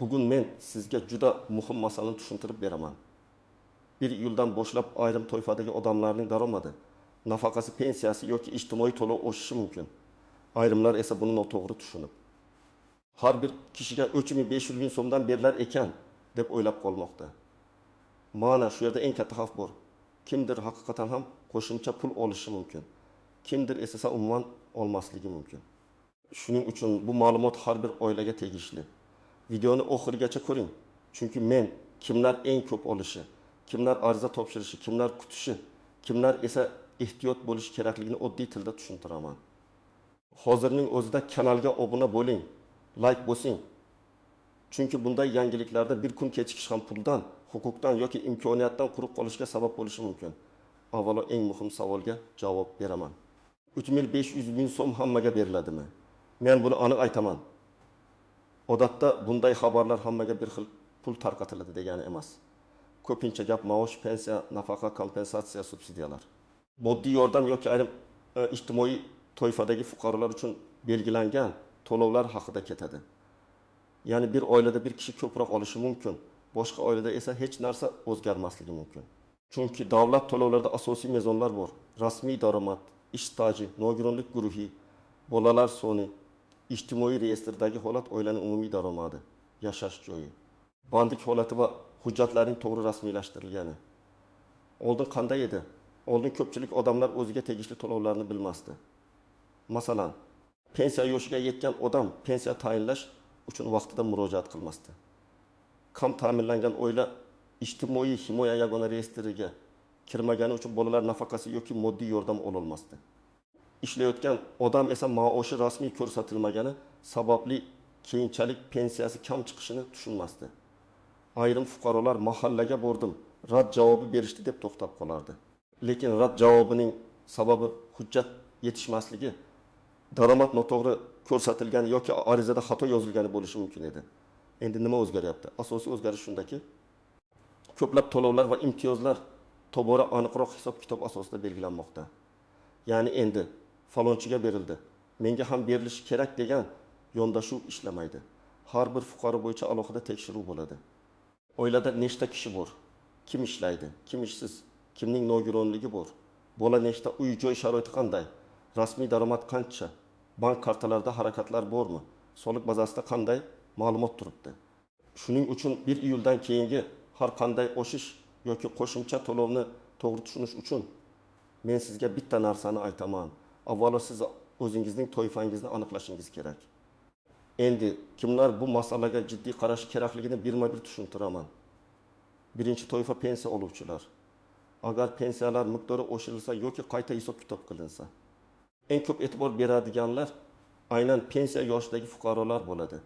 Bugun men sizga juda muhim masalani tushuntirib beraman. 1 iyuldan boshlab ayrim toifadagi odamlarning daromadi, nafaqasi, pensiyasi yoki ijtimoiy to'lov oshishi mumkin. Ayrimlar esa buni noto'g'ri tushunib, har bir kishiga 3500 ming so'mdan berilar ekan deb o'ylab qolmoqda. Mana shu yerda eng katta xavf bor. Kimdir haqiqatan ham qo'shimcha pul olishi mumkin. Kimdir esa umuman olmasligi mumkin. Shuning uchun bu ma'lumot har bir oilaga tegishli. Videoni oxirigacha ko'ring. Chunki men kimlar eng ko'p olishi, kimlar ariza topshirishi, kimlar kutishi, kimlar esa ehtiyot bo'lish kerakligini oddiy tilda tushuntiraman. Hozirning o'zida kanalga obuna bo'ling, like bosing. Chunki bunday yangiliklarda bir kun kechikish ham puldan, huquqdan yoki imkoniyatdan quruq qolishga sabab bo'lishi mumkin. Avvalo eng muhim savolga javob beraman. 3500 ming so'm hammaga beriladimi? Men buni aniq aytaman. Odatda bunday xabarlar hammaga bir xil pul tarqatiladi degani emas. Ko'pincha gap maosh, pensiya, nafaqa, kompensatsiya, subsidiyalar. Moddiy yordam yoki ayrim ijtimoiy toifadagi fuqarolar uchun belgilangan to'lovlar haqida ketadi. Ya'ni bir oilada bir kishi ko'proq olishi mumkin, boshqa oilada esa hech narsa o'zgarmasligi mumkin. Chunki davlat to'lovlarida asosiy mezonlar bor. Rasmiy daromad, ish staji, nogironlik guruhi, bolalar soni, ijtimoiy reyestrdagi holat, oilaning umumiy daromadi, yashash joyi, bandlik holati va hujjatlarning to'g'ri rasmiylashtirilgani. Oldin qanday edi? Oldin ko'pchilik odamlar o'ziga tegishli to'lovlarni bilmasdi. Masalan, pensiya yoshiga yetgan odam pensiya tayinlash uchun vaqtida murojaat qilmasdi. Kam ta'minlangan oila ijtimoiy himoya yagona reyestriga kirmagani uchun bolalar nafaqasi yoki moddiy yordam ola olmasdi. Ishlayotgan odam esa maoshi rasmiy ko'rsatilmagani sababli keyinchalik pensiyasi kam chiqishini tushunmasdi. Ayrim fuqarolar mahallaga bordim, rad javobi berishdi deb to'xtab qolardi. Lekin rad javobining sababi hujjat yetishmasligi, daromad noto'g'ri ko'rsatilgani yoki arizada xato yozilgani bo'lishi mumkin edi. Endi nima o'zgaryapti? Asosiy o'zgarish shundaki, ko'plab to'lovlar va imtiyozlar tobora aniqroq hisob-kitob asosida belgilanmoqda. Ya'ni endi falonchiga berildi, menga ham berilishi kerak degan yondashuv ishlamaydi. Har bir fuqaro bo'yicha alohida tekshiruv bo'ladi. Oilada nechta kishi bor? Kim ishlaydi? Kim ishsiz? Kimning nogironligi bor? Bola nechta? Uy-joy sharoiti qanday? Rasmiy daromad qancha? Bank kartalarida harakatlar bormi? Soliq bazasida qanday ma'lumot turibdi? Shuning uchun 1 iyuldan keyingi har qanday oshish yoki qo'shimcha to'lovni to'g'ri tushunish uchun men sizga bitta narsani aytaman. Avvalo siz o'zingizning toifangizni aniqlashingiz kerak. Endi kimlar bu masalaga jiddiy qarash kerakligini birma-bir tushuntiraman. Birinchi toifa pensiya oluvchilar. Agar pensiyalar miqdori oshirilsa yoki qayta hisob-kitob qilinsa, eng ko'p e'tibor beradiganlar aynan pensiya yoshidagi fuqarolar bo'ladi.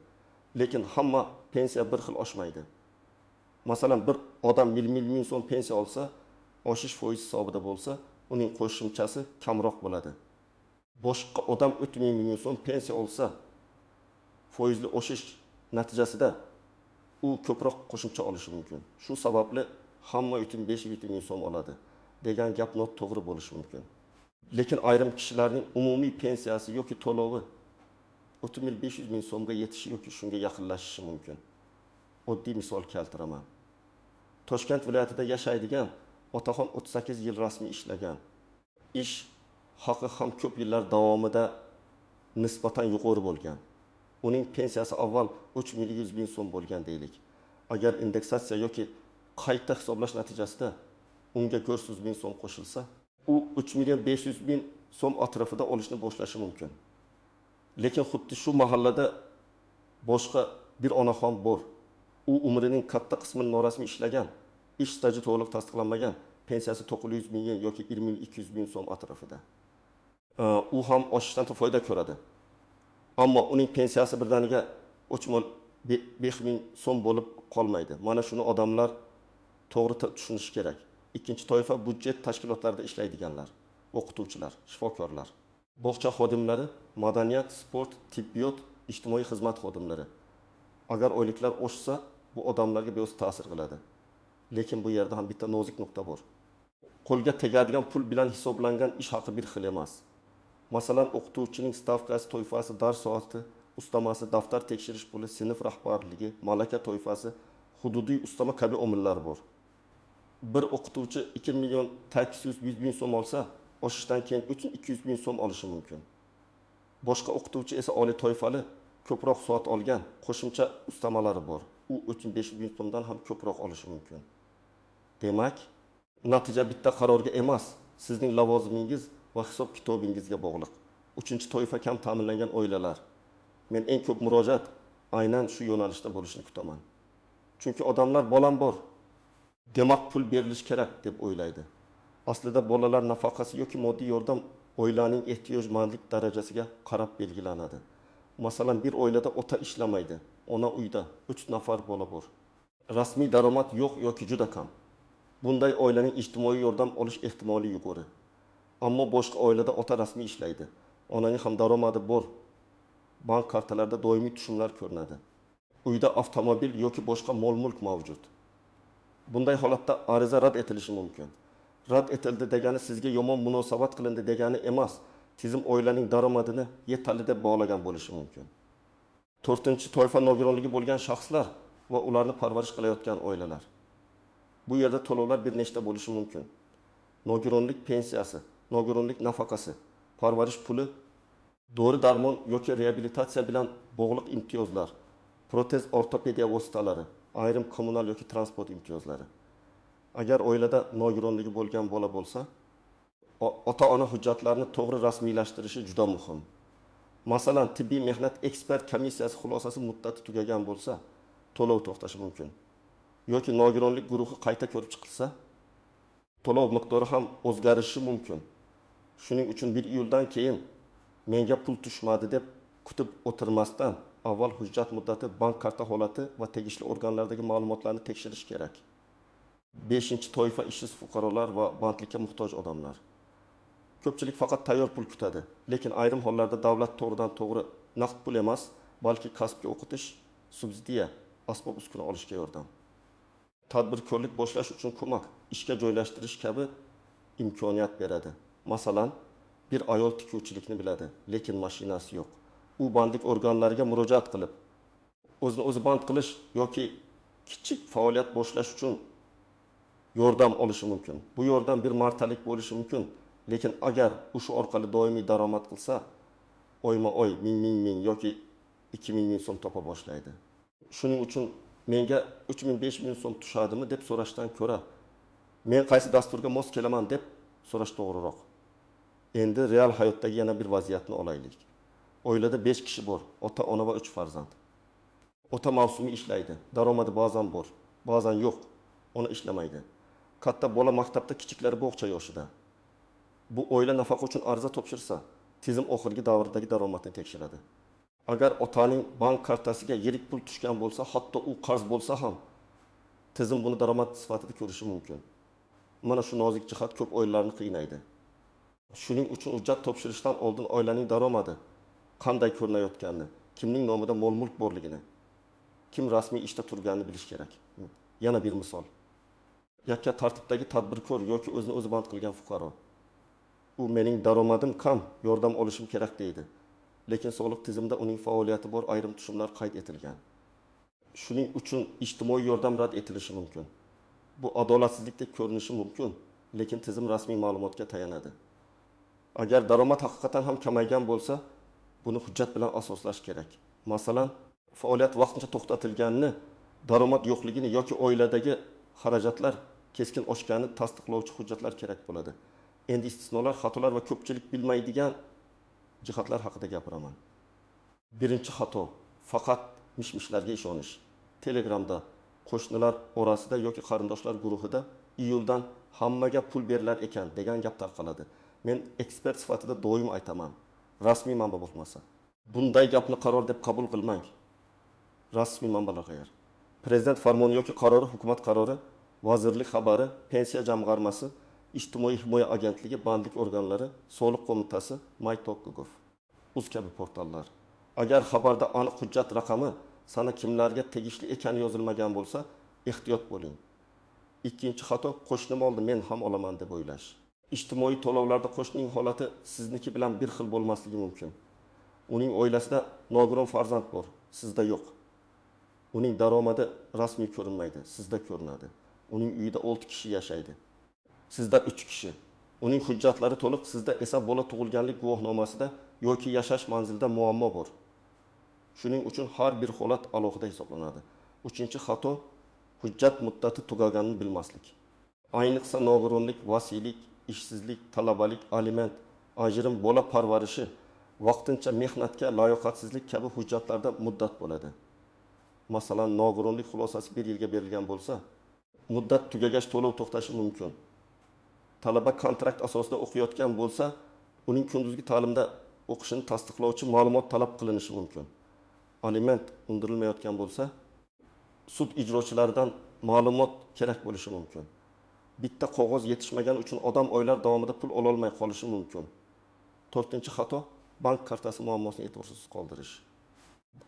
Lekin hamma pensiya bir xil oshmaydi. Masalan, bir odam ming so'm pensiya olsa, oshish foiz hisobida bo'lsa, uning qo'shimchasi kamroq bo'ladi. Boshqa odam 30 ming so'm pensiya olsa, foizli oshish natijasida u ko'proq qo'shimcha olishi mumkin. Shu sababli hamma 35 ming so'm oladi degan gap noto'g'ri bo'lishi mumkin. Lekin ayrim kishilarning umumiy pensiyasi yoki to'lovi 3500 ming so'mga yetishi yoki shunga yaqinlashishi mumkin. Oddiy misol keltiraman. Toshkent viloyatida yashaydigan otaxon 38 yil rasmiy ishlagan. Ish haqi ham ko'p yillar davomida nisbatan yuqori bo'lgan. Uning pensiyasi avval 300 ming so'm bo'lgan deylik. Agar indeksatsiya yoki qayta hisoblash natijasida unga 400 ming so'm qo'shilsa, u 3.500 ming so'm atrofida olishni boshlashi mumkin. Lekin xuddi shu mahallada boshqa bir onaxon bor. U umrining katta qismini norasmiy ishlagan, ish staji to'liq tasdiqlanmagan, pensiyasi 900 ming yoki 1.200 ming so'm atrofida. U ham oshishdan foyda ko'radi. Ammo uning pensiyasi birdaniga 5 ming so'm bo'lib qolmaydi. Mana shuni odamlar to'g'ri tushunishi kerak. Ikkinchi toifa budjet tashkilotlarida ishlaydiganlar, o'qituvchilar, shifokorlar, bog'cha xodimlari, madaniyat, sport, tibbiyot, ijtimoiy xizmat xodimlari. Agar oyliklar oshsa, bu odamlarga beo'z ta'sir qiladi. Lekin bu yerda ham bitta nozik nuqta bor. Qo'lga tegadigan pul bilan hisoblangan ish haqi bir xil emas. Masalan, o'qituvchining stavkasi, toifasi, dars soati ustamasi, daftar tekshirish puli, sinf rahbarligi, malaka toifasi, hududiy ustama kabi omillar bor. Bir o'qituvchi 2 million 800 ming so'm olsa, oshishdan keyin 200 ming so'm olishi mumkin. Boshqa o'qituvchi esa oliy toifali, ko'proq soat olgan, qo'shimcha ustamalari bor. U 35 ming so'mdan ham ko'proq olishi mumkin. Demak, natija bitta qarorga emas, sizning lavozimingiz va hisob kitobingizga bog'liq. 3-toifa kam ta'minlangan oilalar. Men eng ko'p murojaat aynan shu yo'nalishda bo'lishini kutaman. Chunki odamlar bolam bor, demak pul berilish kerak deb o'ylaydi. Aslida bolalar nafaqasi yoki moddiy yordam oilaning ehtiyojmandlik darajasiga qarab belgilanadi. Masalan, bir oilada ota ishlamaydi, ona uyda, 3 nafar bola bor. Rasmiy daromad yo'q yoki juda kam. Bunday oilaning ijtimoiy yordam olish ehtimoli yuqori. Ammo boshqa oilada ota rasmiy ishlaydi, onaning ham daromadi bor. Bank kartalarida doimiy tushumlar ko'rinadi. Uyda avtomobil yoki boshqa mol-mulk mavjud. Bunday holatda ariza rad etilishi mumkin. Rad etildi degani sizga yomon munosabat qilindi degani emas, tizim oilaning daromadini yetarli deb bog'lagan bo'lishi mumkin. 4-toifa nogironligi bo'lgan shaxslar va ularni parvarish qilayotgan oilalar. Bu yerda to'lovlar bir nechta bo'lishi mumkin. Nogironlik pensiyasi, nogironlik nafaqasi, parvarish puli, dori-darmon yoki reabilitatsiya bilan bog'liq imtiyozlar, protez ortopediya vositalari, ayrim kommunal yoki transport imtiyozlari. Agar oilada nogironligi bo'lgan bola bo'lsa, ota-ona hujjatlarini to'g'ri rasmiylashtirishi juda muhim. Masalan, tibbiy mehnat ekspert komissiyasi xulosasi muddati tugagan bo'lsa, to'lov to'xtashi mumkin. Yoki nogironlik guruhi qayta ko'rib chiqilsa, to'lov miqdori ham o'zgarishi mumkin. Shuning uchun 1 iyuldan keyin menga pul tushmadi deb kutib o'tirmasdan, avval hujjat muddati, bank karta holati va tegishli organlardagi ma'lumotlarni tekshirish kerak. 5-toifa ishsiz fuqarolar va bandlikka muhtoj odamlar. Ko'pchilik faqat tayyor pul kutadi, lekin ayrim hollarda davlat to'g'ridan-to'g'ri naqd pul emas, balki kasbga o'qitish, subsidiya, asbob-uskuna olishga yordam. Tadbirkorlik boshlash uchun ko'mak, ishga joylashtirish kabi imkoniyat beradi. Masalan, bir ayol tikuvchilikni biladi, lekin mashinasi yo'q. U bandlik organlariga murojaat qilib, o'zini o'zi band qilish yoki kichik faoliyat boshlash uchun yordam olishi mumkin. Bu yordam bir martalik bo'lishi mumkin, lekin agar shu orqali doimiy daromad qilsa, oyma-oy ming yoki 2000 so'm topa boshlaydi. Shuning uchun menga 3000-5000 so'm tushadimi deb so'rashdan ko'ra, men qaysi dasturga mos kelaman deb so'rash to'g'riroq. Endi real hayotdagi yana bir vaziyatni olaylik. Oilada 5 kishi bor, ota, ona va 3 farzand. Ota mavsumiy ishlaydi, daromadi ba'zan bor, ba'zan yo'q, ona ishlamaydi. Katta bola maktabda, kichiklari bog'cha yoshida. Bu oila nafaqa uchun ariza topshirsa, tizim oxirgi davrdagi daromadni tekshiradi. Agar otaning bank kartasiga yirik pul tushgan bo'lsa, hatto u qarz bo'lsa ham, tizim buni daromad sifatida ko'rishi mumkin. Mana shu nozik jihat ko'p oilalarni qiynaydi. Shuning uchun hujjat topshirishdan oldin oilaning daromadi qanday ko'rinayotganini, kimning nomida mol-mulk borligini, kim rasmiy ishda turganini bilish kerak. Yana bir misol. Yakka tartibdagi tadbirkor yoki o'zini o'zi band qilgan fuqaro. U mening daromadim kam, yordam olishim kerak deydi. Lekin soliq tizimida uning faoliyati bor ayrim tushumlar qayd etilgan. Shuning uchun ijtimoiy yordam rad etilishi mumkin. Bu adolatsizlikdek ko'rinishi mumkin, lekin tizim rasmiy ma'lumotga tayanadi. Agar daromad haqiqatan ham kamaygan bo'lsa, buni hujjat bilan asoslash kerak. Masalan, faoliyat vaqtincha to'xtatilganini, daromad yo'qligini yoki oiladagi xarajatlar keskin oshganini tasdiqlovchi hujjatlar kerak bo'ladi. Endi istisnolar, xatolar va ko'pchilik bilmaydigan jihatlar haqida gapiraman. Birinchi xato, faqat mish-mishlarga ishonish. Telegramda qo'shnilar orasida yoki qarindoshlar guruhida iyuldan hammaga pul berilar ekan degan gap tarqaladi. Men ekspert sifatida doim aytaman, rasmiy manba bo'lmasa. Bunday gapni qaror deb qabul qilmang. Rasmiy manbalar qayer. Prezident farmoni yoki qarori, hukumat qarori, vazirlik xabari, pensiya jamg'armasi, ijtimoiy himoya agentligi, bandlik organlari, soliq qo'mitasi, mytok.gov, uz kabi portallar. Agar xabarda aniq hujjat raqami, sana kimlarga tegishli ekani yozilmagan bo'lsa, ehtiyot bo'ling. Ikkinchi xato, qo'shnim oldi, men ham olaman deb o'ylash. Ijtimoiy to'lovlarda qo'shnining holati sizniki bilan bir xil bo'lmasligi mumkin. Uning oilasida nogiron farzand bor, sizda yo'q. Uning daromadi rasmiy ko'rinmaydi, sizda ko'rinadi. Uning uyida 6 kishi yashaydi, sizda 3 kishi. Uning hujjatlari to'liq, sizda esa bola tug'ilganlik guvohnomasida yoki yashash manzilida muammo bor. Shuning uchun har bir holat alohida hisoblanadi. 3-xato hujjat muddati tugaganini bilmaslik. Ayniqsa nogironlik, vasiylik, ishsizlik, talabalik, aliment, ajrim, bola parvarishi, vaqtincha mehnatga layoqatsizlik kabi hujjatlarda muddat bo'ladi. Masalan, nogironlik xulosasi 1 yilga berilgan bo'lsa, muddat tugagach to'lov to'xtashi mumkin. Talaba kontrakt asosida o'qiyotgan bo'lsa, uning kunduzgi ta'limda o'qishini tasdiqlovchi ma'lumot talab qilinishi mumkin. Aliment undirilmayotgan bo'lsa, sud ijrochilaridan ma'lumot kerak bo'lishi mumkin. Bitta qog'oz yetishmagani uchun odam oylar davomida pul ola olmay qolishi mumkin. 4-xato bank kartasi muammosini e'tiborsiz qoldirish.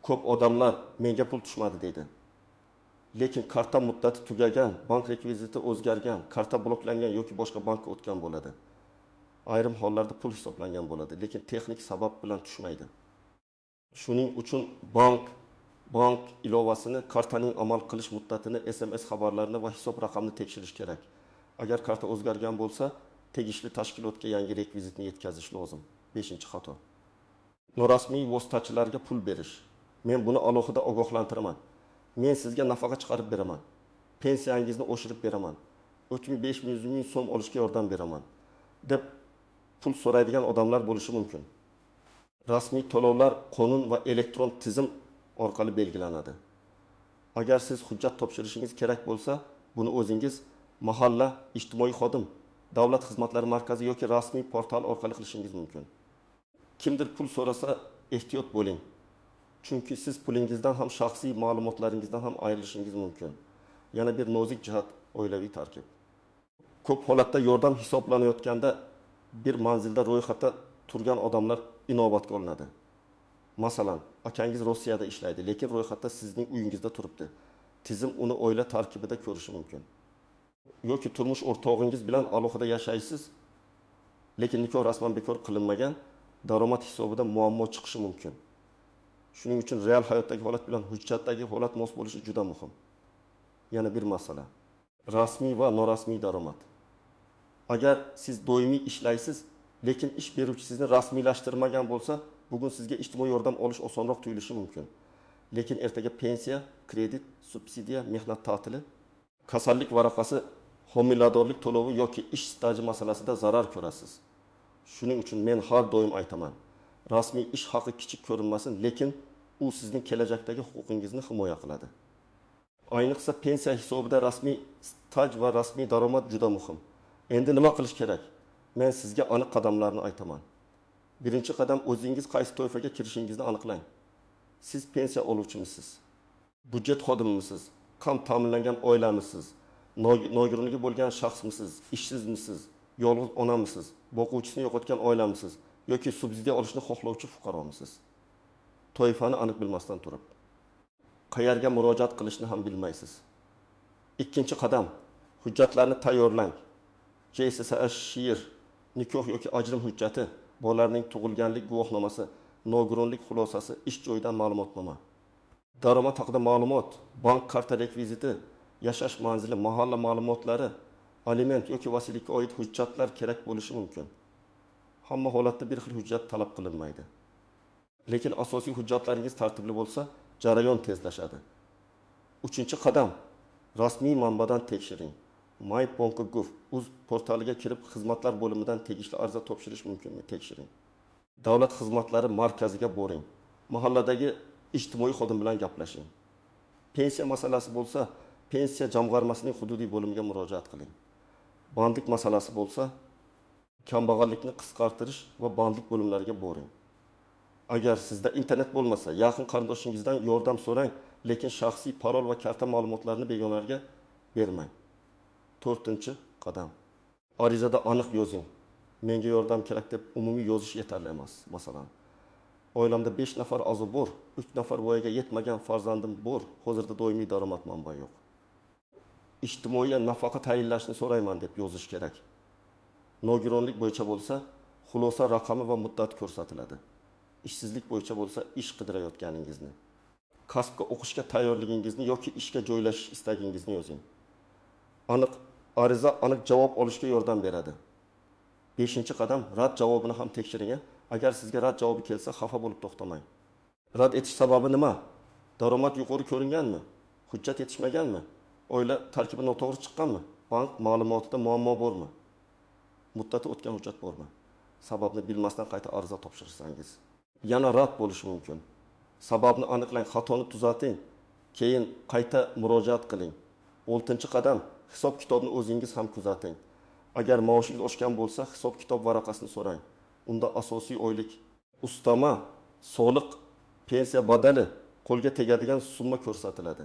Ko'p odamlar menga pul tushmadi deydi. Lekin karta muddati tugagan, bank rekviziti o'zgargan, karta bloklangan yoki boshqa bankka o'tgan bo'ladi. Ayrim hollarda pul hisoblangan bo'ladi, lekin texnik sabab bilan tushmaydi. Shuning uchun bank ilovasini, kartaning amal qilish muddatini, SMS xabarlarini va hisob raqamini tekshirish kerak. Agar karta o'zgargan bo'lsa, tegishli tashkilotga yangi rekvizitni yetkazish lozim. 5-xato. Norasmiy vositachilarga pul berish. Men buni alohida ogohlantiraman. Men sizga nafaqa chiqarib beraman. Pensiyangizni oshirib beraman. 3500 ming so'm olishga yordam beraman deb pul so'raydigan odamlar bo'lishi mumkin. Rasmiy to'lovlar qonun va elektron tizim orqali belgilanadi. Agar siz hujjat topshirishingiz kerak bo'lsa, buni o'zingiz mahalla, ijtimoiy xodim, davlat xizmatlari markazi yoki rasmiy portal orqali qilishingiz mumkin. Kimdir pul so'rasa, ehtiyot bo'ling. Chunki siz pulingizdan ham shaxsiy ma'lumotlaringizdan ham ayrilishingiz mumkin. Yana bir nozik jihat oilaviy tarkib. Ko'p holatda yordam hisoblanayotganda bir manzilda ro'yxatda turgan odamlar inobatga olinadi. Masalan, akangiz Rossiyada ishlaydi, lekin ro'yxatda sizning uyingizda turibdi. Tizim uni oila tarkibida ko'rishi mumkin. Yoki turmush o'rtog'ingiz bilan alohida yashaysiz, lekin nikoh rasman bekor qilinmagan, daromad hisobida muammo chiqishi mumkin. Shuning uchun real hayotdagi holat bilan hujjatdagi holat mos bo'lishi juda muhim. Yana bir masala. Rasmiy va norasmiy daromad. Agar siz doimiy ishlaysiz, lekin ish beruvchi sizni rasmiylashtirmagan bo'lsa, bugun sizga ijtimoiy yordam olish osonroq tuyulishi mumkin. Lekin ertaga pensiya, kredit, subsidiya, mehnat ta'tili, kasallik varaqasi, homiladorlik to'lovi yoki ish staji masalasida zarar ko'rasiz. Shuning uchun men har doim aytaman. Rasmiy ish haqi kichik ko'rinmasin, lekin u sizning kelajakdagi huquqingizni himoya qiladi. Ayniqsa pensiya hisobida rasmiy staj va rasmiy daromad juda muhim. Endi nima qilish kerak? Men sizga aniq qadamlarni aytaman. Birinchi qadam, o'zingiz qaysi toifaga kirishingizni aniqlang. Siz pensiya oluvchimisiz? Budjet xodimimisiz? Kam ta'minlangan oilamisiz? Nogironligi bo'lgan shaxsmisiz? Ishsizmisiz? Yolg'iz onamisiz? Boquvchisini yo'qotgan oilamisiz? Yoki subsidiya olishni xohlovchi fuqaromisiz? Toifani aniq bilmasdan turib, qayerga murojaat qilishni ham bilmaysiz. Ikkinchi qadam, hujjatlarni tayyorlang. JSSA shir, nikoh yoki ajrim hujjati, bolalarning tug'ilganlik guvohnomasi, nogironlik xulosasi, ish joyidan ma'lumotnoma. Daromad haqida ma'lumot, bank karta rekviziti, yashash manzili, mahalla ma'lumotlari, aliment yoki vasiylikka oid hujjatlar kerak bo'lishi mumkin. Hamma holatda bir xil hujjat talab qilinmaydi. Lekin asosiy hujjatlaringiz tartibli bo'lsa, jarayon tezlashadi. 3-qadam, rasmiy manbadan tekshiring. My.gov uz portaliga kirib, xizmatlar bo'limidan tegishli ariza topshirish mumkinmi? Tekshiring. Davlat xizmatlari markaziga boring. Mahalladagi ijtimoiy xodim bilan gaplashing. Pensiya masalasi bo'lsa, pensiya jamg'armasining hududiy bo'limiga murojaat qiling. Bandlik masalasi bo'lsa, kambag'allikni qisqartirish va bandlik bo'limlariga boring. Agar sizda internet bo'lmasa, yaqin qarindoshingizdan yordam so'rang, lekin shaxsiy parol va karta ma'lumotlarini begonalarga bermang. 4-qadam. Arizada aniq yozing. Menga yordam kerak deb umumiy yozish yetarli emas. Masalan, oilamda 5 nafar a'zo bor, 3 nafar voyaga yetmagan farzandim bor, hozirda doimiy daromad manbai yo'q. Ijtimoiy nafaqa tayinlashni so'rayman deb yozish kerak. Nogironlik bo'yicha bo'lsa, xulosa raqami va muddat ko'rsatiladi. ishsizlik bo'yicha bo'lsa ish qidirayotganingizni, kasbga o'qishga tayyorligingizni yoki ishga joylashish istagingizni yozing. Aniq ariza aniq javob olishga yordam beradi. 5-qadam rad javobini ham tekshiring. Agar sizga rad javobi kelsa, xafa bo'lib to'xtamang. Rad etish sababi nima? Daromad yuqori ko'ringanmi? Hujjat yetishmaganmi? Oila tarkibi noto'g'ri chiqqanmi? Bank ma'lumotida muammo bormi? Muddati o'tgan hujjat bormi? Sababni bilmasdan qayta ariza topshirsangiz, yana rad bo'lishi mumkin. Sababni aniqlang, xatoni tuzating, keyin qayta murojaat qiling. 6-qadam hisob-kitobni o'zingiz ham kuzating. Agar maoshingiz oshgan bo'lsa, hisob-kitob varaqasini so'rang. Unda asosiy oylik, ustama, soliq, pensiya badali qo'lga tegadigan summa ko'rsatiladi.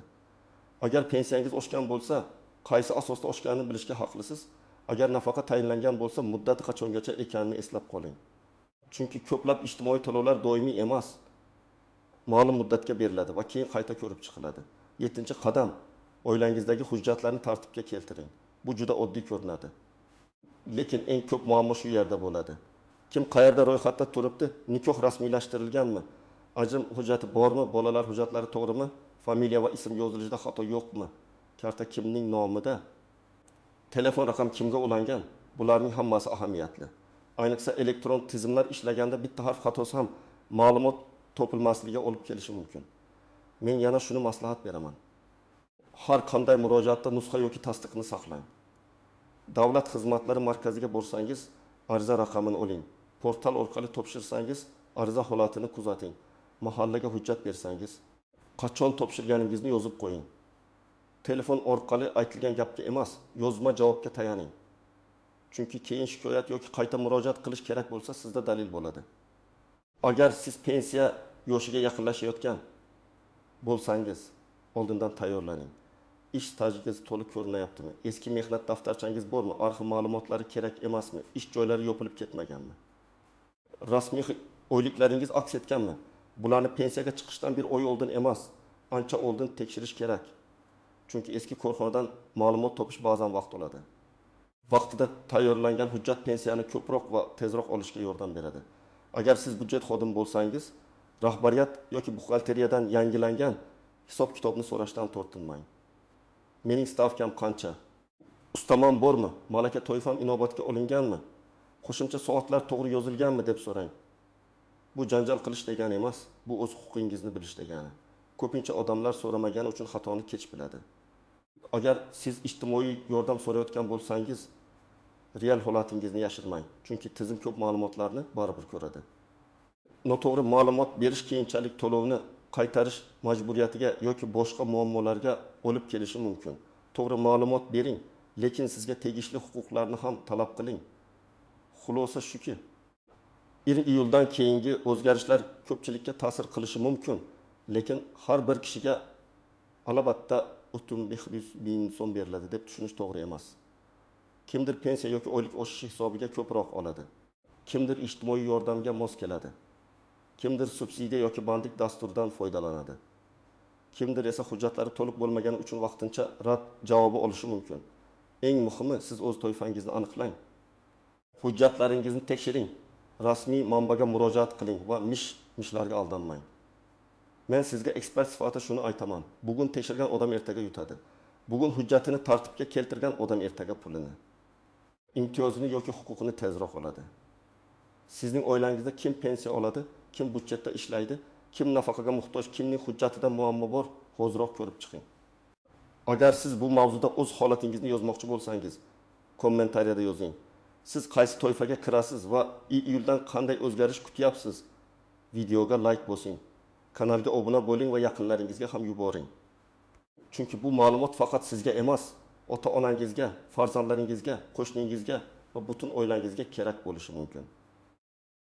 Agar pensiyangiz oshgan bo'lsa, qaysi asosda oshganini bilishga haqlisiz. Agar nafaqa tayinlangan bo'lsa, muddati qachongacha ekanini eslab qoling. Chunki ko'plab ijtimoiy to'lovlar doimiy emas, ma'lum muddatga beriladi va keyin qayta ko'rib chiqiladi. 7-qadam, oilangizdagi hujjatlarni tartibga keltiring. Bu juda oddiy ko'rinadi. Lekin eng ko'p muammo shu yerda bo'ladi. Kim qayerda ro'yxatda turibdi? Nikoh rasmiylashtirilganmi? Ajrim hujjati bormi? Bolalar hujjatlari to'g'rimi? Familiya va ism yozilishida xato yo'qmi? Karta kimning nomida? Telefon raqam kimga ulangan? Bularning hammasi ahamiyatli. Ayniqsa elektron tizimlar ishlaganda bitta harf xatosi ham ma'lumot topilmasligiga olib kelishi mumkin. Men yana shuni maslahat beraman. Har qanday murojaatda nusxa yoki tasdiqni saqlang. Davlat xizmatlari markaziga borsangiz, ariza raqamini oling. Portal orqali topshirsangiz, ariza holatini kuzating. Mahallaga hujjat bersangiz, qachon topshirganingizni yozib qo'ying. Telefon orqali aytilgan gapga emas, yozma javobga tayaning. Chunki keyin shikoyat yoki qayta murojaat qilish kerak bo'lsa, sizda dalil bo'ladi. Agar siz pensiya yoshiga yaqinlashayotgan bo'lsangiz, oldindan tayyorlaning. Ish stajingiz to'liq ko'rinayaptimi? Eski mehnat daftarchangiz bormi? Arxiv ma'lumotlari kerak emasmi? Ish joylari yopilib ketmaganmi? Rasmiy oyliklaringiz aks etganmi? Bularni pensiyaga chiqishdan bir oy oldin emas, ancha oldin tekshirish kerak. Chunki eski korxonadan ma'lumot topish ba'zan vaqt oladi. Vaqtida tayyorlangan hujjat pensiyani ko'proq va tezroq olishga yordam beradi. Agar siz budjet xodimi bo'lsangiz, rahbariyat yoki buxgalteriyadan yangilangan hisob-kitobni so'rashdan tortinmang. Mening stavkam qancha? Ustamon bormi? Malaka toifam inobatga olinganmi? Qo'shimcha soatlar to'g'ri yozilganmi deb so'rang. Bu janjal qilish degani emas, bu o'z huquqingizni bilish degani. Ko'pincha odamlar so'ramagani uchun xatoni kech biladi. Agar siz ijtimoiy yordam so'rayotgan bo'lsangiz, real holatingizni yashirmang, chunki tizim ko'p ma'lumotlarni baribir ko'radi. Noto'g'ri ma'lumot berish keyinchalik to'lovni qaytarish majburiyatiga yoki boshqa muammolarga olib kelishi mumkin. To'g'ri ma'lumot bering, lekin sizga tegishli huquqlarni ham talab qiling. Xulosa shuki, 1 iyuldan keyingi o'zgarishlar ko'pchilikka ta'sir qilishi mumkin, lekin har bir kishiga albatta 30.000 so'm beriladi deb tushunish to'g'ri emas. Kimdir pensiya yoki oylik oshishi hisobiga ko'proq oladi. Kimdir ijtimoiy yordamga mos keladi. Kimdir subsidiya yoki bandlik dasturidan foydalanadi. Kimdir esa hujjatlari to'liq bo'lmagani uchun vaqtincha rad javobi olishi mumkin. Eng muhimi, siz o'z toifangizni aniqlang. Hujjatlaringizni tekshiring. Rasmiy manbaga murojaat qiling va mishlarga aldanmang. Men sizga ekspert sifatida shuni aytaman. Bugun tekshirgan odam ertaga yutadi. Bugun hujjatini tartibga keltirgan odam ertaga pulini, imtiyozini yoki huquqini tezroq oladi. Sizning oilangizda kim pensiya oladi, kim budjetda ishlaydi, kim nafaqaga muhtoj, kimning hujjatida muammo bor, hoziroq ko'rib chiqing. Agar siz bu mavzuda o'z holatingizni yozmoqchi bo'lsangiz, kommentariyada yozing. Siz qaysi toifaga kirasiz va iyuldan qanday o'zgarish kutyapsiz? Videoga like bosing. Kanalga obuna bo'ling va yaqinlaringizga ham yuboring. Chunki bu ma'lumot faqat sizga emas, ota-onangizga, farzandlaringizga, qo'shningizga va butun oilangizga kerak bo'lishi mumkin.